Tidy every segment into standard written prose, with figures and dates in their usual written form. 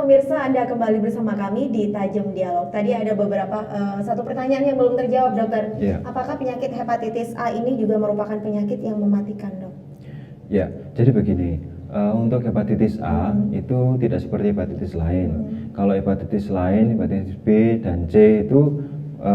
pemirsa, Anda kembali bersama kami di Tajam Dialog. Tadi ada beberapa satu pertanyaan yang belum terjawab, dokter. Apakah penyakit hepatitis A ini juga merupakan penyakit yang mematikan, dok? Ya, jadi begini, untuk hepatitis A itu tidak seperti hepatitis lain. Kalau hepatitis lain, hepatitis B dan C itu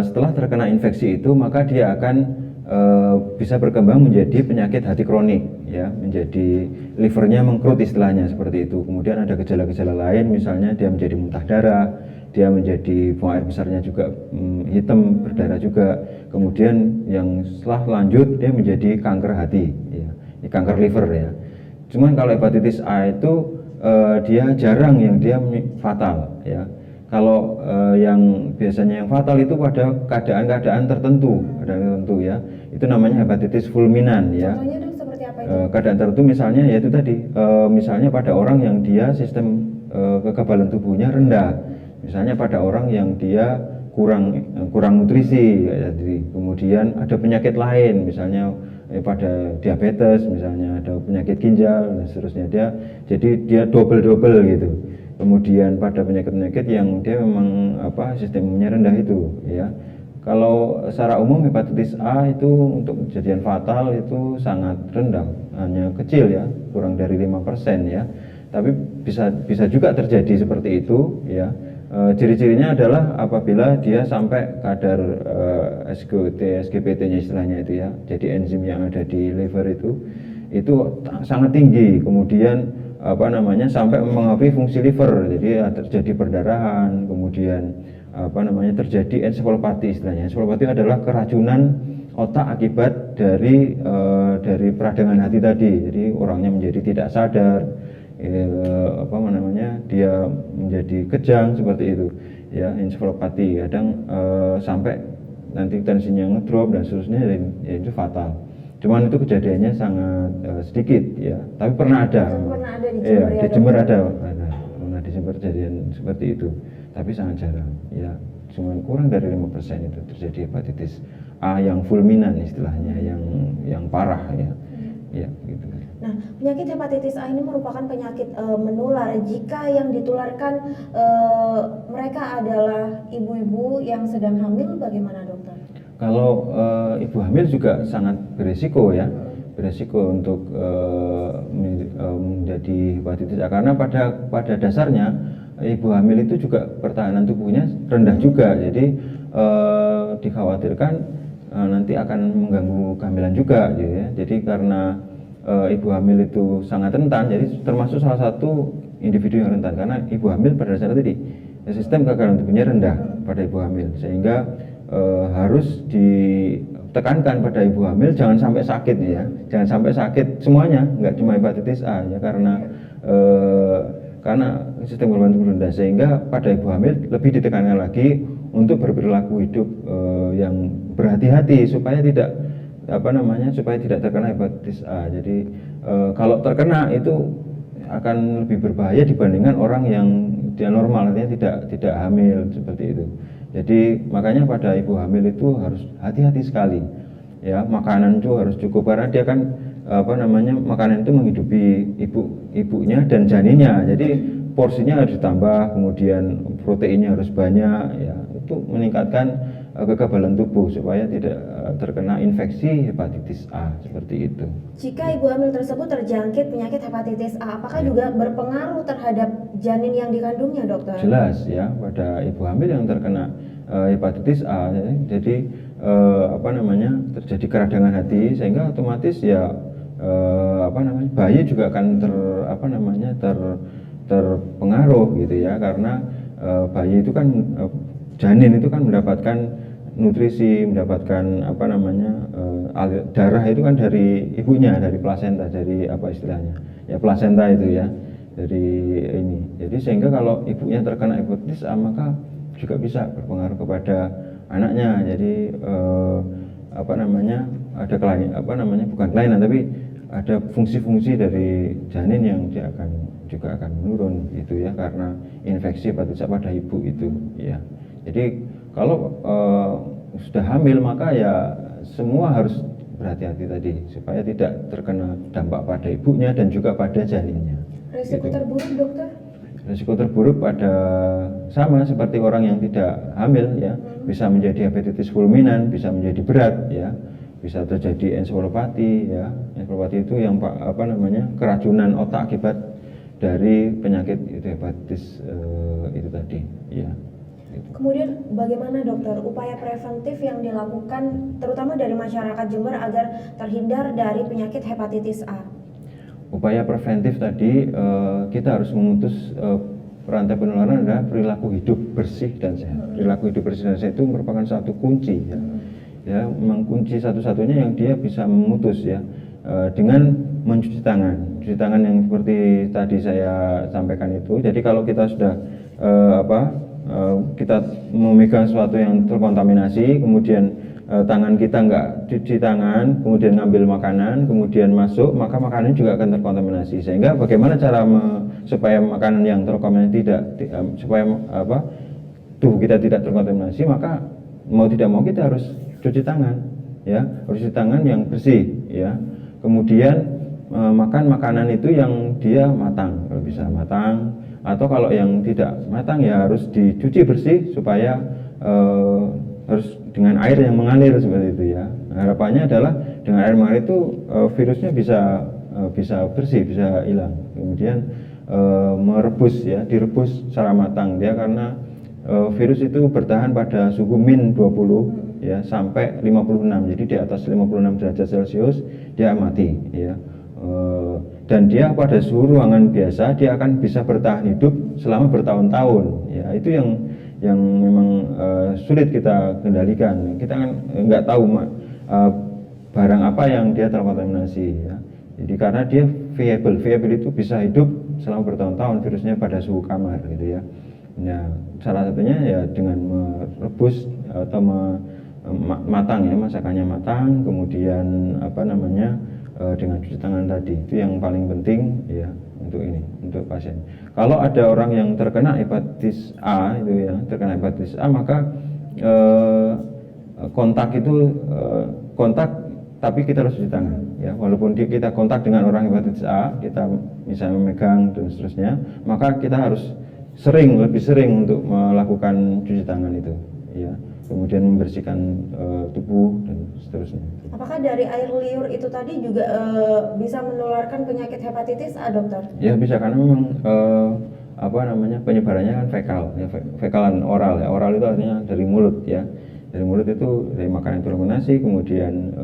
setelah terkena infeksi itu maka dia akan bisa berkembang menjadi penyakit hati kronik, ya, menjadi livernya mengkerut istilahnya seperti itu. Kemudian ada gejala-gejala lain, misalnya dia menjadi muntah darah, dia menjadi buang air besarnya juga hitam berdarah juga. Kemudian yang setelah lanjut dia menjadi kanker hati, ya, kanker liver ya. Cuman kalau hepatitis A itu dia jarang yang dia fatal, ya. Kalau yang biasanya yang fatal itu pada keadaan-keadaan tertentu ya. Itu namanya hepatitis fulminan, ya. Contohnya, dok, seperti apa itu? Keadaan tertentu misalnya yaitu tadi misalnya pada orang yang dia sistem kekebalan tubuhnya rendah. Misalnya pada orang yang dia kurang nutrisi, ya. Kemudian ada penyakit lain, misalnya pada diabetes, misalnya ada penyakit ginjal dan seterusnya, jadi dia double gitu. Kemudian pada penyakit-penyakit yang dia memang sistemnya rendah itu, ya. Kalau secara umum hepatitis A itu untuk kejadian fatal itu sangat rendah, hanya kecil, ya, kurang dari 5%, ya. Tapi bisa juga terjadi seperti itu, ya. Ciri-cirinya adalah apabila dia sampai kadar SGPT-nya istilahnya itu, ya. Jadi enzim yang ada di liver itu sangat tinggi, kemudian sampai mempengaruhi fungsi liver, jadi terjadi perdarahan, kemudian terjadi ensefalopati istilahnya. Ensefalopati adalah keracunan otak akibat dari peradangan hati tadi. Jadi orangnya menjadi tidak sadar, dia menjadi kejang seperti itu, ya, ensefalopati. Kadang sampai nanti tensinya ngedrop dan seterusnya, ya, itu fatal. Cuman itu kejadiannya sangat sedikit, ya, tapi pernah ada. Pernah ada di Jember, ya, ya, di Jember ada pernah di Jember kejadian seperti itu, tapi sangat jarang, ya. Cuman kurang dari 5% itu terjadi hepatitis A yang fulminan istilahnya, yang parah, ya. Ya, gitu. Nah, penyakit hepatitis A ini merupakan penyakit menular jika yang ditularkan mereka adalah ibu-ibu yang sedang hamil. Bagaimana, dokter? Kalau ibu hamil juga sangat beresiko, ya, beresiko untuk menjadi hepatitis A, karena pada dasarnya ibu hamil itu juga pertahanan tubuhnya rendah juga, jadi dikhawatirkan nanti akan mengganggu kehamilan juga, gitu, ya. Jadi karena ibu hamil itu sangat rentan, jadi termasuk salah satu individu yang rentan, karena ibu hamil pada dasarnya tadi sistem kekebalan tubuhnya rendah pada ibu hamil, sehingga harus ditekankan pada ibu hamil jangan sampai sakit, ya, jangan sampai sakit semuanya, nggak cuma hepatitis A, ya, karena sistem kekebalan tubuh rendah, sehingga pada ibu hamil lebih ditekankan lagi untuk berperilaku hidup yang berhati-hati supaya tidak terkena hepatitis A. Jadi kalau terkena itu akan lebih berbahaya dibandingkan orang yang dia normal, artinya tidak hamil seperti itu. Jadi makanya pada ibu hamil itu harus hati-hati sekali, ya. Makanan itu harus cukup, karena dia kan makanan itu menghidupi ibunya dan janinnya. Jadi porsinya harus ditambah, kemudian proteinnya harus banyak, ya. Itu meningkatkan kekebalan tubuh supaya tidak terkena infeksi hepatitis A, seperti itu. Jika ibu hamil tersebut terjangkit penyakit hepatitis A, apakah juga berpengaruh terhadap janin yang dikandungnya, dokter? Jelas, ya, pada ibu hamil yang terkena hepatitis A, ya, jadi terjadi keradangan hati, sehingga otomatis, ya, bayi juga akan terpengaruh, gitu, ya, karena bayi itu kan janin itu kan mendapatkan nutrisi, mendapatkan darah itu kan dari ibunya, dari plasenta, dari plasenta itu, ya, dari ini. Jadi sehingga kalau ibunya terkena hepatitis A, maka juga bisa berpengaruh kepada anaknya. Jadi ada bukan kelainan, tapi ada fungsi-fungsi dari janin yang dia juga akan menurun, gitu, ya, karena infeksi hepatitis A pada ibu itu, ya. Jadi kalau sudah hamil, maka ya semua harus berhati-hati tadi supaya tidak terkena dampak pada ibunya dan juga pada janinnya. Risiko terburuk, dokter? Risiko terburuk pada sama seperti orang yang tidak hamil ya, bisa menjadi hepatitis fulminan, bisa menjadi berat ya, bisa terjadi ensefalopati ya. Ensefalopati itu yang keracunan otak akibat dari penyakit itu hepatitis itu tadi ya. Kemudian bagaimana dokter upaya preventif yang dilakukan terutama dari masyarakat Jember agar terhindar dari penyakit hepatitis A? Upaya preventif tadi kita harus memutus rantai penularan adalah perilaku hidup bersih dan sehat. Perilaku hidup bersih dan sehat itu merupakan satu kunci ya. Ya, memang kunci satu-satunya yang dia bisa memutus ya dengan mencuci tangan. Cuci tangan yang seperti tadi saya sampaikan itu. Jadi kalau kita sudah kita memegang sesuatu yang terkontaminasi, kemudian tangan kita nggak cuci tangan, kemudian ngambil makanan, kemudian masuk, maka makanan juga akan terkontaminasi. Sehingga bagaimana cara supaya makanan yang terkontaminasi supaya tubuh kita tidak terkontaminasi, maka mau tidak mau kita harus cuci tangan, ya, harus cuci tangan yang bersih, ya. Kemudian makan makanan itu yang dia matang, kalau bisa matang, atau kalau yang tidak matang ya harus dicuci bersih supaya harus dengan air yang mengalir seperti itu ya. Harapannya adalah dengan air mengalir itu virusnya bisa bersih, bisa hilang. Kemudian merebus ya, direbus secara matang dia karena virus itu bertahan pada suhu min 20 ya sampai 56. Jadi di atas 56 derajat Celcius dia mati ya. Dan dia pada suhu ruangan biasa dia akan bisa bertahan hidup selama bertahun-tahun ya. Itu yang memang sulit kita kendalikan. Kita kan nggak tahu barang apa yang dia terkontaminasi ya. Jadi karena dia viable itu bisa hidup selama bertahun-tahun virusnya pada suhu kamar gitu ya. Nah, salah satunya ya dengan merebus atau matang ya, masakannya matang, kemudian dengan cuci tangan tadi. Itu yang paling penting ya untuk pasien. Kalau ada orang yang terkena hepatitis A itu ya, terkena hepatitis A maka kontak tapi kita harus cuci tangan ya. Walaupun kita kontak dengan orang hepatitis A, kita misalnya memegang dan seterusnya, maka kita harus lebih sering untuk melakukan cuci tangan itu ya. Kemudian membersihkan tubuh dan seterusnya. Apakah dari air liur itu tadi juga bisa menularkan penyakit hepatitis A, dokter? Ya bisa, karena memang penyebarannya kan fekal, ya, fekalan oral ya. Oral itu artinya dari mulut ya. Dari mulut itu dari makanan terkontaminasi kemudian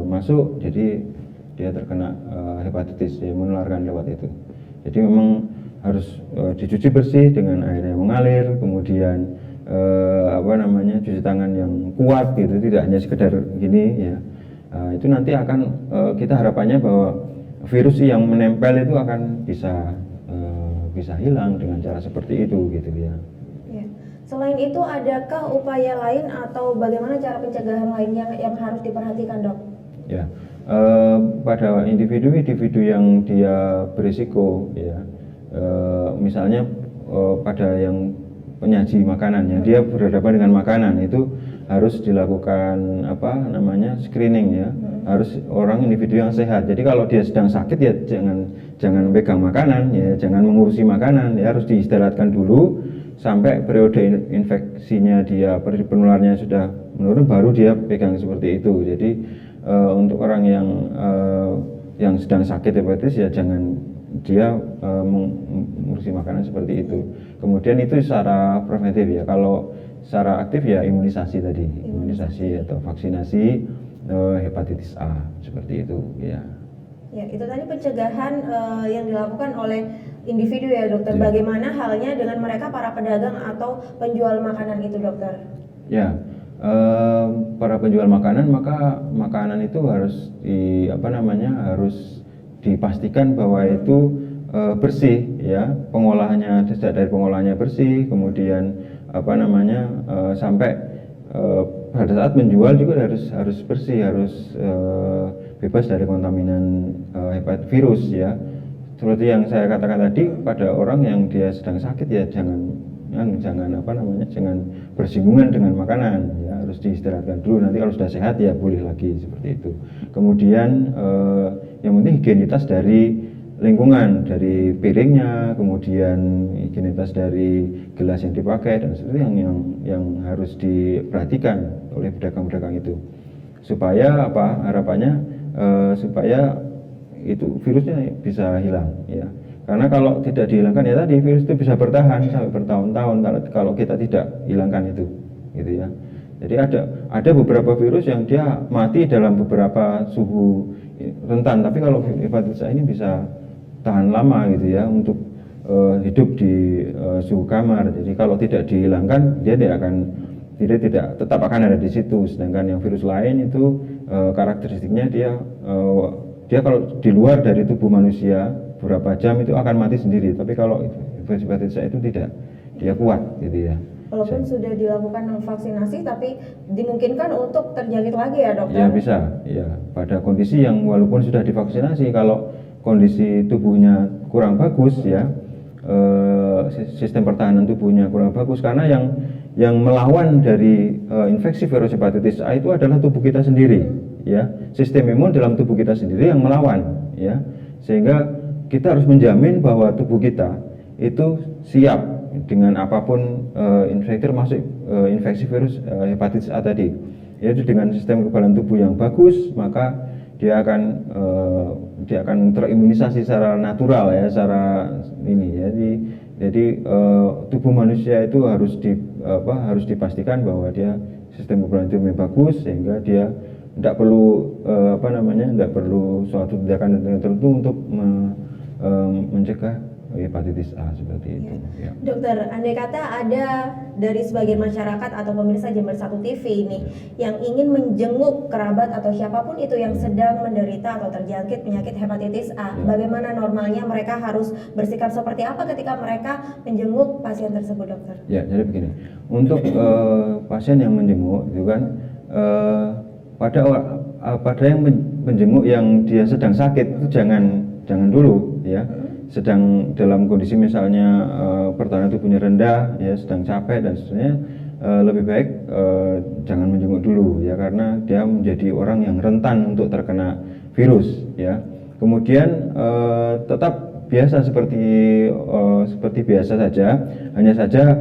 masuk, jadi dia terkena hepatitis ya, menularkan lewat itu. Jadi memang harus dicuci bersih dengan air yang mengalir, kemudian cuci tangan yang kuat gitu, tidak hanya sekedar gini ya. Itu nanti akan kita harapannya bahwa virus yang menempel itu akan bisa hilang dengan cara seperti itu gitu ya. Selain itu adakah upaya lain atau bagaimana cara pencegahan lain yang harus diperhatikan, dok? Ya, pada individu yang dia berisiko ya, misalnya pada yang penyaji makanan ya, dia berhadapan dengan makanan itu harus dilakukan screening ya. Harus orang individu yang sehat. Jadi kalau dia sedang sakit ya jangan pegang makanan ya, jangan mengurusi makanan ya, harus diistirahatkan dulu sampai periode infeksinya dia penularannya sudah menurun, baru dia pegang seperti itu. Jadi untuk orang yang sedang sakit hepatitis ya jangan dia mengurusi makanan seperti itu. Kemudian itu secara preventif ya. Kalau secara aktif ya imunisasi tadi, imunisasi atau vaksinasi hepatitis A seperti itu ya. Ya, itu tadi pencegahan yang dilakukan oleh individu ya, dokter. Ya. Bagaimana halnya dengan mereka para pedagang atau penjual makanan itu, dokter? Ya, para penjual makanan, maka makanan itu harus harus dipastikan bahwa itu bersih ya, pengolahannya dari pengolahannya bersih, kemudian sampai pada saat menjual juga harus bersih, harus bebas dari kontaminan hepatitis virus ya. Seperti yang saya katakan tadi, pada orang yang dia sedang sakit ya jangan bersinggungan dengan makanan ya, harus diistirahatkan dulu, nanti kalau sudah sehat ya boleh lagi seperti itu. Kemudian yang penting higienitas dari lingkungan, dari piringnya, kemudian higienitas dari gelas yang dipakai, dan seterusnya yang harus diperhatikan oleh pedagang-pedagang itu, supaya apa harapannya supaya itu virusnya bisa hilang ya. Karena kalau tidak dihilangkan ya tadi, virus itu bisa bertahan sampai bertahun-tahun kalau kita tidak hilangkan itu gitu ya. Jadi ada beberapa virus yang dia mati dalam beberapa suhu rentan, tapi kalau hepatitis A ini bisa tahan lama gitu ya untuk hidup di suhu kamar. Jadi kalau tidak dihilangkan dia tidak tetap akan ada di situ. Sedangkan yang virus lain itu karakteristiknya dia kalau di luar dari tubuh manusia beberapa jam itu akan mati sendiri. Tapi kalau hepatitis A itu tidak, dia kuat gitu ya. Walaupun sudah dilakukan vaksinasi, tapi dimungkinkan untuk terjangkit lagi ya dokter? Ya bisa, ya pada kondisi yang walaupun sudah divaksinasi, kalau kondisi tubuhnya kurang bagus ya, sistem pertahanan tubuhnya kurang bagus, karena yang melawan dari infeksi virus hepatitis A itu adalah tubuh kita sendiri ya, sistem imun dalam tubuh kita sendiri yang melawan ya, sehingga kita harus menjamin bahwa tubuh kita itu siap dengan apapun infeksi, termasuk infeksi virus hepatitis A tadi, yaitu dengan sistem kekebalan tubuh yang bagus, maka dia akan terimunisasi secara natural ya, secara ini. Jadi tubuh manusia itu harus dipastikan bahwa dia sistem kekebalan tubuhnya bagus, sehingga dia tidak perlu tidak perlu suatu tindakan tertentu untuk mencegah hepatitis A seperti itu. Ya. Dokter, andai kata ada dari sebagian masyarakat atau pemirsa Jember 1 TV ini yang ingin menjenguk kerabat atau siapapun itu yang sedang menderita atau terjangkit penyakit hepatitis A, bagaimana normalnya mereka harus bersikap seperti apa ketika mereka menjenguk pasien tersebut, dokter? Ya, jadi begini, untuk pasien yang menjenguk itu kan pada yang menjenguk yang dia sedang sakit itu jangan dulu ya. Sedang dalam kondisi misalnya pertahanan tubuhnya rendah ya, sedang capek dan seterusnya, lebih baik jangan menjenguk dulu ya, karena dia menjadi orang yang rentan untuk terkena virus ya. Kemudian tetap biasa seperti biasa saja, hanya saja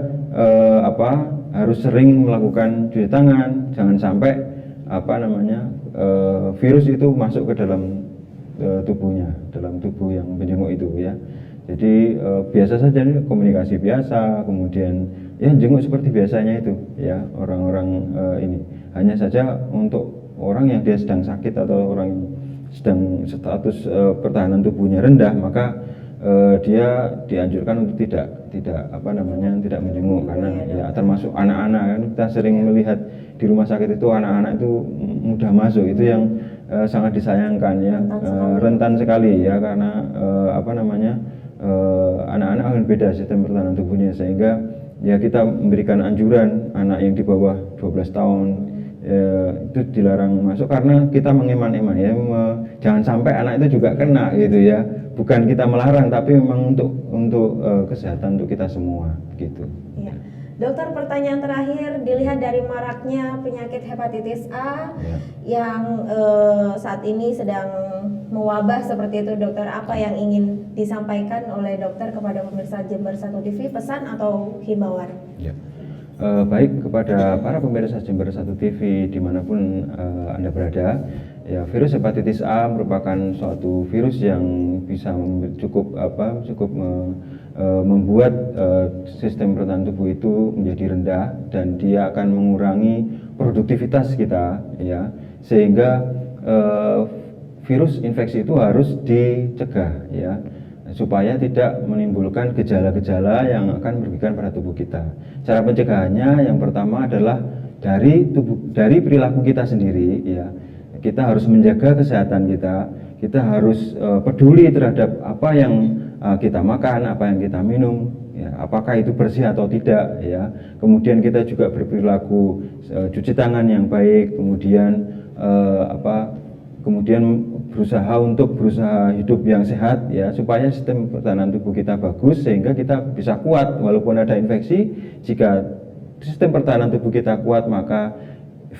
harus sering melakukan cuci tangan, jangan sampai virus itu masuk ke dalam tubuhnya, dalam tubuh yang menjenguk itu ya. Jadi biasa saja, komunikasi biasa, kemudian ya jenguk seperti biasanya itu ya, orang-orang ini. Hanya saja untuk orang yang dia sedang sakit atau orang yang sedang status pertahanan tubuhnya rendah, maka dia dianjurkan untuk tidak menjenguk, karena ya termasuk anak-anak kan, kita sering melihat di rumah sakit itu anak-anak itu mudah masuk, itu yang sangat disayangkan ya, rentan sekali ya, karena anak-anak akan beda sistem pertahanan tubuhnya, sehingga ya kita memberikan anjuran anak yang di bawah 12 tahun itu dilarang masuk, karena kita mengeman-eman ya, jangan sampai anak itu juga kena gitu ya. Bukan kita melarang, tapi memang untuk kesehatan untuk kita semua gitu. Iya. Dokter, pertanyaan terakhir, dilihat dari maraknya penyakit hepatitis A yang saat ini sedang mewabah seperti itu, dokter, apa yang ingin disampaikan oleh dokter kepada pemirsa Jember 1 TV, pesan atau himbauan? Ya. Baik kepada para pemirsa Jember 1 TV dimanapun Anda berada, ya, virus hepatitis A merupakan suatu virus yang bisa cukup membuat sistem pertahanan tubuh itu menjadi rendah, dan dia akan mengurangi produktivitas kita ya, sehingga virus infeksi itu harus dicegah ya, supaya tidak menimbulkan gejala-gejala yang akan merugikan pada tubuh kita. Cara pencegahannya yang pertama adalah dari perilaku kita sendiri ya. Kita harus menjaga kesehatan kita harus peduli terhadap apa yang kita makan, apa yang kita minum ya, apakah itu bersih atau tidak ya. Kemudian kita juga berperilaku cuci tangan yang baik, kemudian berusaha hidup yang sehat ya, supaya sistem pertahanan tubuh kita bagus, sehingga kita bisa kuat walaupun ada infeksi. Jika sistem pertahanan tubuh kita kuat, maka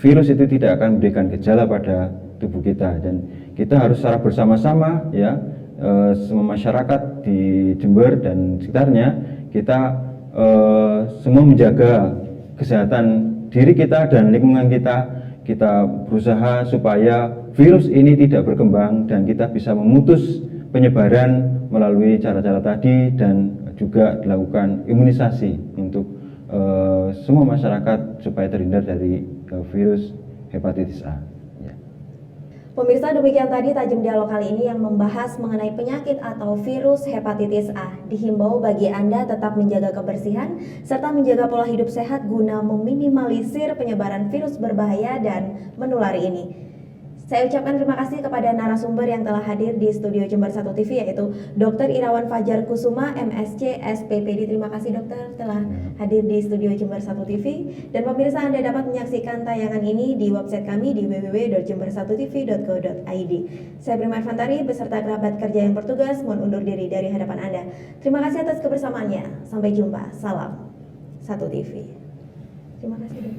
virus itu tidak akan memberikan gejala pada tubuh kita, dan kita harus secara bersama-sama ya semua masyarakat di Jember dan sekitarnya kita semua menjaga kesehatan diri kita dan lingkungan kita. Kita berusaha supaya virus ini tidak berkembang dan kita bisa memutus penyebaran melalui cara-cara tadi dan juga dilakukan imunisasi untuk semua masyarakat supaya terhindar dari virus hepatitis A. Ya. Pemirsa, demikian tadi Tajam Dialog kali ini yang membahas mengenai penyakit atau virus hepatitis A. Dihimbau bagi Anda tetap menjaga kebersihan serta menjaga pola hidup sehat guna meminimalisir penyebaran virus berbahaya dan menulari ini. Saya ucapkan terima kasih kepada narasumber yang telah hadir di studio Jember 1 TV, yaitu Dr. Irawan Fajar Kusuma, MSc, SPPD. Terima kasih dokter telah hadir di studio Jember 1 TV. Dan pemirsa, Anda dapat menyaksikan tayangan ini di website kami di www.jember1tv.co.id. Saya Prima Fantari beserta kerabat kerja yang bertugas mohon undur diri dari hadapan Anda. Terima kasih atas kebersamaannya. Sampai jumpa. Salam 1 TV. Terima kasih.